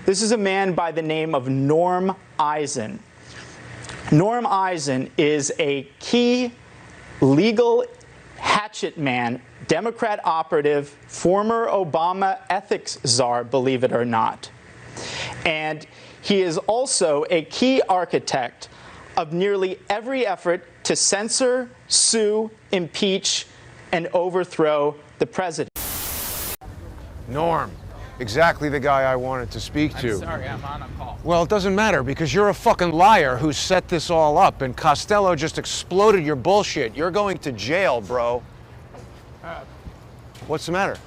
This is a man by the name of Norm Eisen. Norm Eisen is a key legal hatchet man, Democrat operative, former Obama ethics czar, believe it or not. And he is also a key architect of nearly every effort to censor, sue, impeach, and overthrow the president. Norm, exactly the guy I wanted to speak to. I'm sorry, I'm on a call. Well, it doesn't matter because you're a fucking liar who set this all up and Costello just exploded your bullshit. You're going to jail, bro. What's the matter?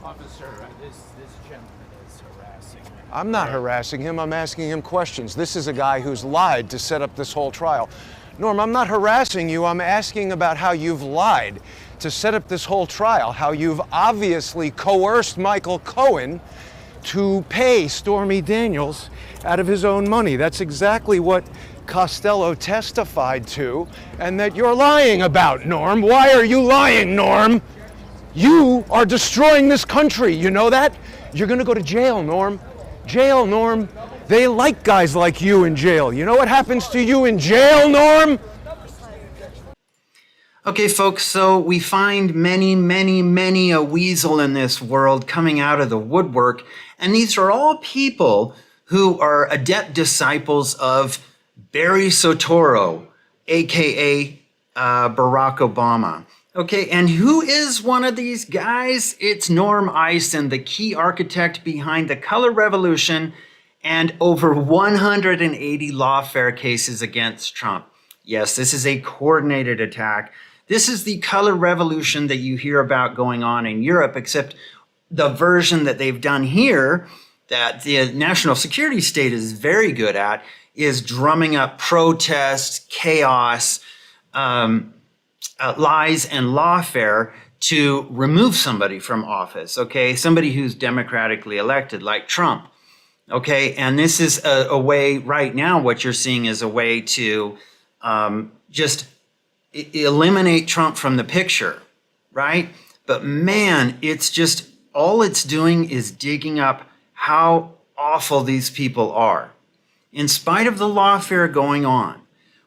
Officer, this gentleman is harassing me. I'm not harassing him, I'm asking him questions. This is a guy who's lied to set up this whole trial. Norm, I'm not harassing you, I'm asking about how you've lied to set up this whole trial, how you've obviously coerced Michael Cohen to pay Stormy Daniels out of his own money. That's exactly what Costello testified to, and that you're lying about, Norm. Why are you lying, Norm? You are destroying this country, you know that? You're gonna go to jail, Norm. Jail, Norm. They like guys like you in jail. You know what happens to you in jail, Norm? Okay, folks, so we find many a weasel in this world coming out of the woodwork, and these are all people who are adept disciples of Barry Soetoro, aka Barack Obama. Okay, and who is one of these guys? It's Norm Eisen, the key architect behind the color revolution and over 180 lawfare cases against Trump. Yes, this is a coordinated attack. This is the color revolution that you hear about going on in Europe, except the version that they've done here, that the national security state is very good at, is drumming up protests, chaos, lies, and lawfare to remove somebody from office, okay? Somebody who's democratically elected, like Trump, okay? And this is a way, right now, what you're seeing is a way to just eliminate Trump from the picture, right? But man, it's just, all it's doing is digging up how awful these people are. In spite of the lawfare going on,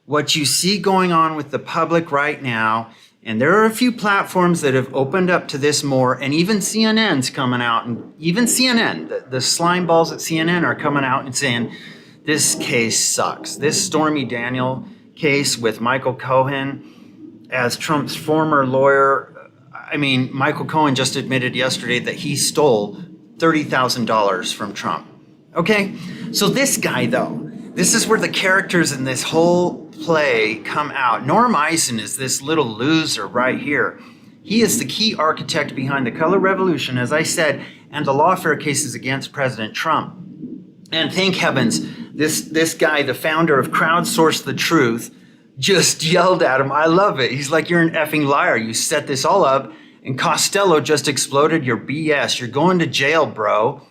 what you see going on with the public right now, and there are a few platforms that have opened up to this more, and even CNN's coming out, and even CNN, the slime balls at CNN are coming out and saying, this case sucks. This Stormy Daniels case with Michael Cohen as Trump's former lawyer. I mean, Michael Cohen just admitted yesterday that he stole $30,000 from Trump. Okay, so this guy though, this is where the characters in this whole play come out. Norm Eisen is this little loser right here. He is the key architect behind the color revolution, as I said, and the lawfare cases against President Trump. And thank heavens, this guy, the founder of Crowdsource the Truth, just yelled at him. I love it. He's like, you're an effing liar. You set this all up, and Costello just exploded your BS. You're going to jail, bro.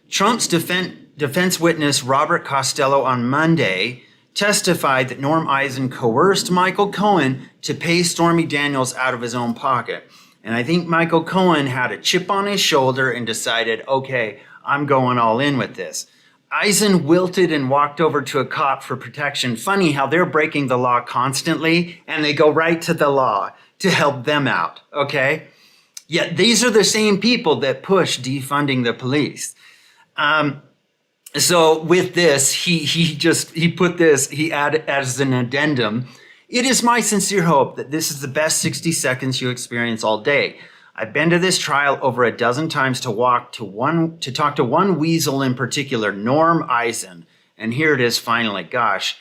Trump's defense witness, Robert Costello, on Monday testified that Norm Eisen coerced Michael Cohen to pay Stormy Daniels out of his own pocket. And I think Michael Cohen had a chip on his shoulder and decided, okay, I'm going all in with this. Eisen wilted and walked over to a cop for protection. Funny how they're breaking the law constantly, and they go right to the law to help them out, okay? Yet these are the same people that push defunding the police. So with this, he put this, he added as an addendum, it is my sincere hope that this is the best 60 seconds you experience all day. I've been to this trial over a dozen times to talk to one weasel in particular, Norm Eisen. And here it is finally, gosh.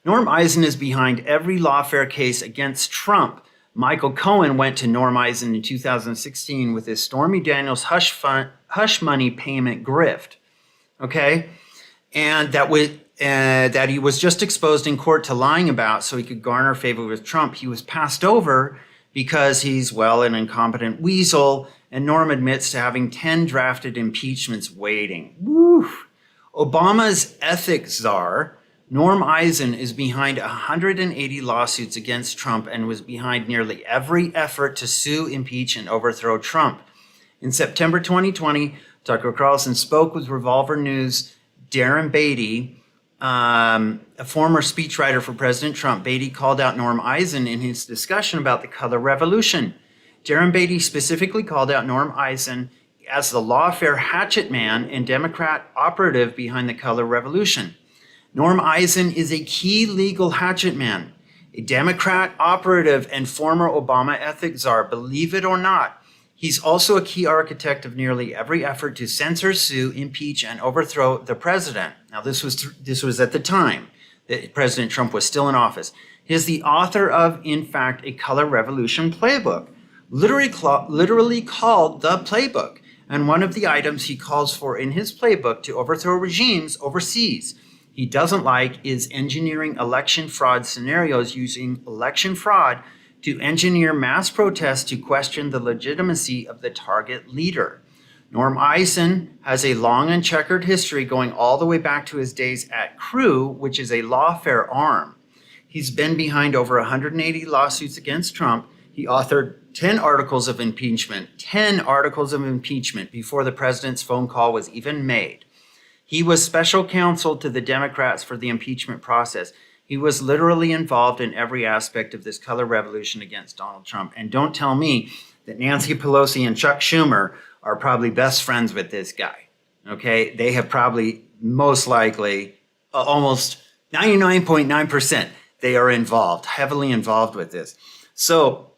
Norm Eisen is behind every lawfare case against Trump. Michael Cohen went to Norm Eisen in 2016 with his Stormy Daniels hush money payment grift, okay? And that he was just exposed in court to lying about so he could garner favor with Trump. He was passed over because he's, well, an incompetent weasel, and Norm admits to having 10 drafted impeachments waiting. Woo! Obama's ethics czar, Norm Eisen, is behind 180 lawsuits against Trump and was behind nearly every effort to sue, impeach, and overthrow Trump. In September 2020, Tucker Carlson spoke with Revolver News Darren Beatty, a former speechwriter for President Trump, Beatty called out Norm Eisen in his discussion about the color revolution. Darren Beatty specifically called out Norm Eisen as the lawfare hatchet man and Democrat operative behind the color revolution. Norm Eisen is a key legal hatchet man, a Democrat operative and former Obama ethics czar, believe it or not. He's also a key architect of nearly every effort to censor, sue, impeach, and overthrow the president. Now, this was at the time that President Trump was still in office. He is the author of, in fact, a color revolution playbook, literally called the playbook. And one of the items he calls for in his playbook to overthrow regimes overseas he doesn't like is engineering election fraud scenarios using election fraud to engineer mass protests to question the legitimacy of the target leader. Norm Eisen has a long and checkered history going all the way back to his days at Crew, which is a lawfare arm. He's been behind over 180 lawsuits against Trump. He authored 10 articles of impeachment before the president's phone call was even made. He was special counsel to the Democrats for the impeachment process. He was literally involved in every aspect of this color revolution against Donald Trump. And don't tell me that Nancy Pelosi and Chuck Schumer are probably best friends with this guy. Okay? They have probably, most likely, almost 99.9%, they are involved, heavily involved with this. So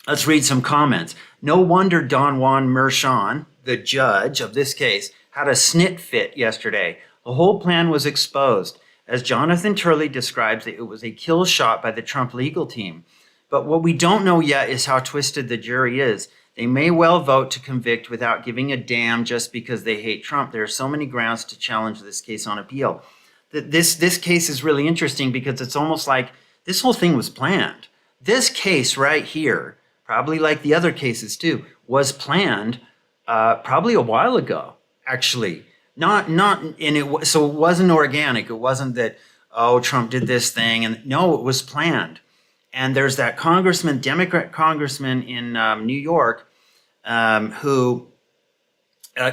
let's read some comments. No wonder Don Juan Merchan, the judge of this case, had a snit fit yesterday. The whole plan was exposed. As Jonathan Turley describes it, it was a kill shot by the Trump legal team. But what we don't know yet is how twisted the jury is. They may well vote to convict without giving a damn just because they hate Trump. There are so many grounds to challenge this case on appeal. This case is really interesting because it's almost like this whole thing was planned. This case right here, probably like the other cases too, was planned probably a while ago. Actually, so it wasn't organic. It wasn't that, oh, Trump did this thing. And no, it was planned. And there's that Democrat congressman in New York who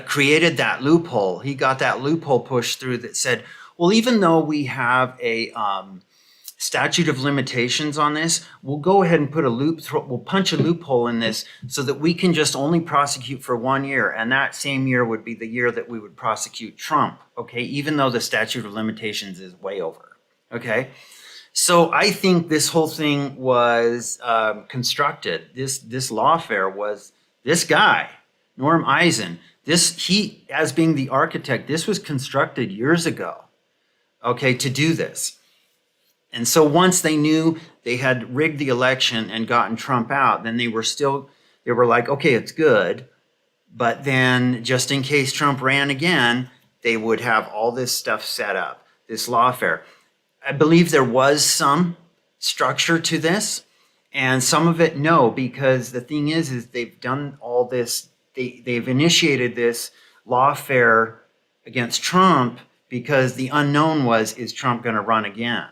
created that loophole. He got that loophole pushed through that said, well, even though we have a statute of limitations on this, we'll go ahead and put we'll punch a loophole in this so that we can just only prosecute for 1 year. And that same year would be the year that we would prosecute Trump, okay? Even though the statute of limitations is way over, okay? So I think this whole thing was constructed. This lawfare was this guy, Norm Eisen. He, as being the architect, this was constructed years ago, okay, to do this. And so once they knew they had rigged the election and gotten Trump out, then they were like, okay, it's good. But then just in case Trump ran again, they would have all this stuff set up, this lawfare. I believe there was some structure to this, and some of it, no, because the thing is they've done all this, they've initiated this lawfare against Trump because the unknown was, is Trump going to run again?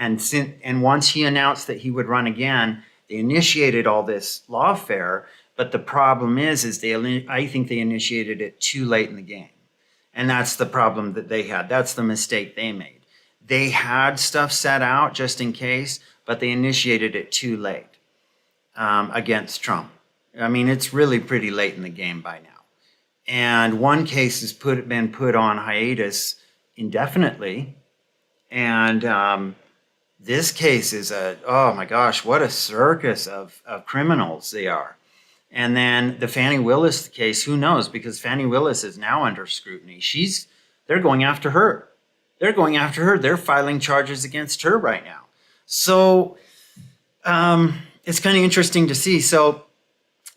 And once he announced that he would run again, they initiated all this lawfare. But the problem is I think they initiated it too late in the game. And that's the problem that they had. That's the mistake they made. They had stuff set out just in case, but they initiated it too late against Trump. I mean, it's really pretty late in the game by now. And one case has been put on hiatus indefinitely. And this case is oh my gosh, what a circus of criminals they are. And then the Fani Willis case, who knows? Because Fani Willis is now under scrutiny. They're going after her. They're filing charges against her right now. So it's kind of interesting to see. So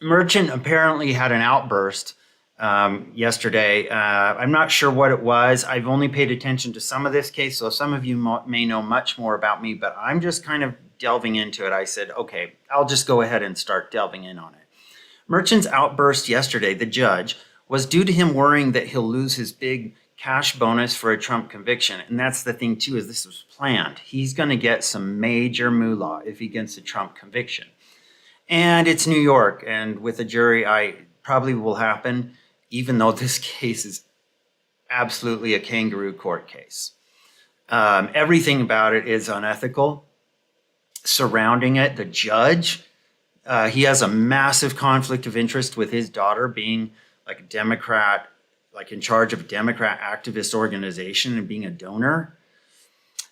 Merchant apparently had an outburst yesterday. I'm not sure what it was. I've only paid attention to some of this case, so some of you may know much more about me, but I'm just kind of delving into it. I said, okay, I'll just go ahead and start delving in on it. Merchant's outburst yesterday, the judge, was due to him worrying that he'll lose his big cash bonus for a Trump conviction. And that's the thing, too, is this was planned. He's going to get some major moolah if he gets a Trump conviction. And it's New York, and with a jury, I probably will happen, even though this case is absolutely a kangaroo court case. Everything about it is unethical. Surrounding it, the judge, he has a massive conflict of interest with his daughter being like a Democrat, like in charge of a Democrat activist organization and being a donor.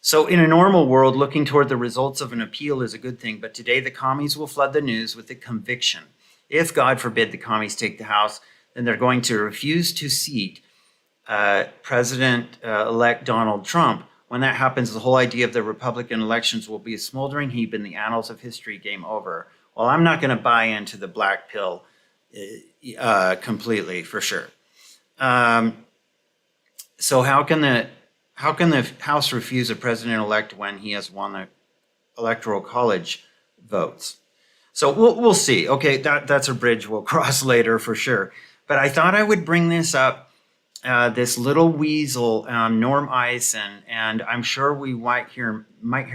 So in a normal world, looking toward the results of an appeal is a good thing, but today the commies will flood the news with the conviction. If, God forbid, the commies take the House, then they're going to refuse to seat President-elect Donald Trump. When that happens, the whole idea of the Republican elections will be a smoldering heap in the annals of history, game over. Well, I'm not going to buy into the black pill completely, for sure. So how can the House refuse a president-elect when he has won the Electoral College votes? So we'll see. Okay, that's a bridge we'll cross later for sure. But I thought I would bring this up. This little weasel, Norm Eisen, and I'm sure we might hear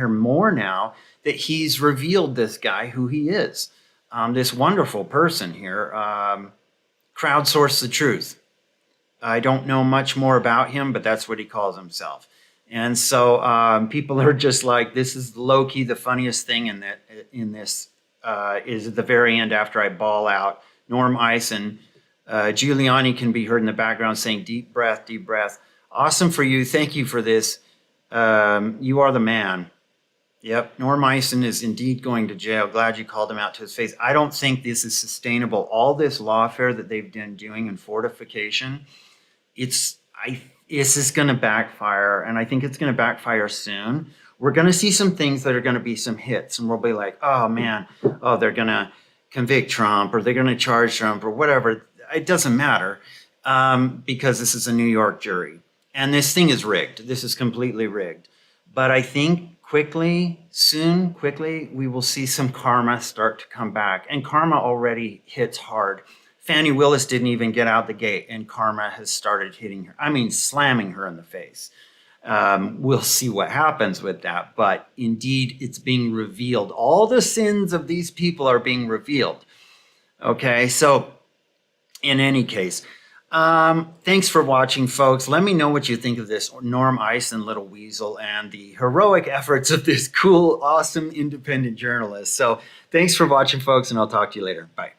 more now that he's revealed this guy, who he is. This wonderful person here, crowdsource the truth. I don't know much more about him, but that's what he calls himself. And so people are just like, this is low-key the funniest thing in this is at the very end after I bawl out. Norm Eisen, Giuliani can be heard in the background saying, deep breath, deep breath. Awesome for you. Thank you for this. You are the man. Yep, Norm Eisen is indeed going to jail. Glad you called him out to his face. I don't think this is sustainable. All this lawfare that they've been doing in fortification, this is going to backfire, and I think it's going to backfire soon. We're going to see some things that are going to be some hits, and we'll be like, oh man, they're going to convict Trump, or they're going to charge Trump, or whatever. It doesn't matter, because this is a New York jury, and this thing is rigged. This is completely rigged. But I think quickly, we will see some karma start to come back, and karma already hits hard. Fannie Willis didn't even get out the gate, and karma has started hitting her. I mean, slamming her in the face. We'll see what happens with that, but indeed, it's being revealed. All the sins of these people are being revealed. Okay, so in any case, thanks for watching, folks. Let me know what you think of this Norm Eisen little weasel and the heroic efforts of this cool, awesome, independent journalist. So thanks for watching, folks, and I'll talk to you later. Bye.